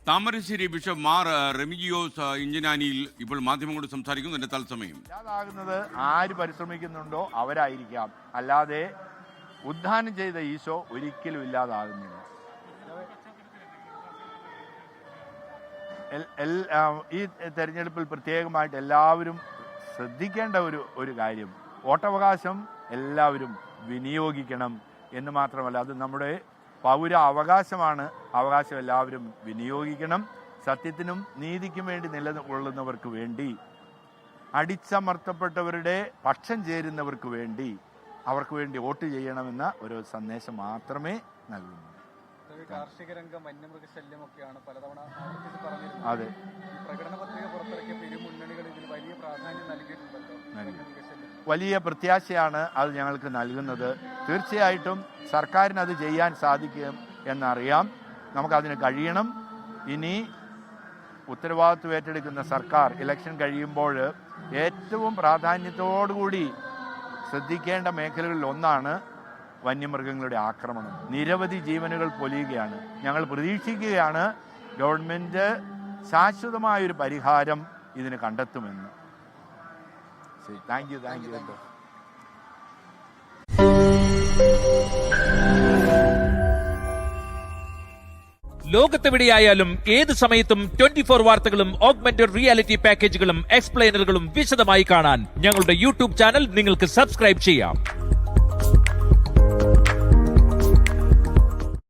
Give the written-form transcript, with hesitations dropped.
Thamarassery bishop Mar Remigiose ഇഞ്ചനാനിയിൽ ഇപ്പോൾ മാധ്യമങ്ങളോട് സംസാരിക്കുന്നു. എന്റെ തത്സമയം ഇല്ലാതാകുന്നത് ആര് പരിശ്രമിക്കുന്നുണ്ടോ അവരായിരിക്കാം, അല്ലാതെ ഉദ്ധാനം ചെയ്ത ഈശോ ഒരിക്കലും ഇല്ലാതാകുന്നില്ല. ഈ തെരഞ്ഞെടുപ്പിൽ പ്രത്യേകമായിട്ട് എല്ലാവരും ശ്രദ്ധിക്കേണ്ട ഒരു കാര്യം, വോട്ടവകാശം എല്ലാവരും വിനിയോഗിക്കണം എന്ന് മാത്രമല്ല, അത് നമ്മുടെ പൗര അവകാശമാണ്. അവകാശം എല്ലാവരും വിനിയോഗിക്കണം. സത്യത്തിനും നീതിക്കും വേണ്ടി നിലകൊള്ളുന്നവർക്ക് വേണ്ടി, അടിച്ചമർത്തപ്പെട്ടവരുടെ പക്ഷം ചേരുന്നവർക്ക് വേണ്ടി, അവർക്ക് വേണ്ടി വോട്ട് ചെയ്യണമെന്ന ഒരു സന്ദേശം മാത്രമേ നൽകുന്നു. കാർഷിക രംഗം, വന്യമൃഗശല്യമൊക്കെയാണ് പലതവണ പറഞ്ഞിരുന്നത്. അതെ, പ്രകടന പത്രിക പുറത്തിറക്കിയ ഇരുമുന്നണികൾ ഇതിന് വലിയ പ്രാധാന്യം നൽകിയിട്ടുണ്ടല്ലോ. വലിയ പ്രത്യാശയാണ് അത് ഞങ്ങൾക്ക് നൽകുന്നത്. തീർച്ചയായിട്ടും സർക്കാരിന് അത് ചെയ്യാൻ സാധിക്കും എന്നറിയാം. നമുക്കതിന് കഴിയണം. ഇനി ഉത്തരവാദിത്വം ഏറ്റെടുക്കുന്ന സർക്കാർ ഇലക്ഷൻ കഴിയുമ്പോൾ ഏറ്റവും പ്രാധാന്യത്തോടുകൂടി ശ്രദ്ധിക്കേണ്ട മേഖലകളിൽ ഒന്നാണ് വന്യമൃഗങ്ങളുടെ ആക്രമണം. നിരവധി ജീവനുകൾ പൊലിയുകയാണ്. ഞങ്ങൾ പ്രതീക്ഷിക്കുകയാണ് ഗവൺമെൻറ് ശാശ്വതമായൊരു പരിഹാരം ഇതിന് കണ്ടെത്തുമെന്ന്. Thank you. ലോകത്തെവിടെയായാലും ഏത് സമയത്തും 24 വാർത്തകളും ഓഗ്മെന്റഡ് റിയാലിറ്റി പാക്കേജുകളും എക്സ്പ്ലെയിനറുകളും വിശദമായി കാണാൻ ഞങ്ങളുടെ യൂട്യൂബ് ചാനൽ നിങ്ങൾക്ക് സബ്സ്ക്രൈബ് ചെയ്യാം.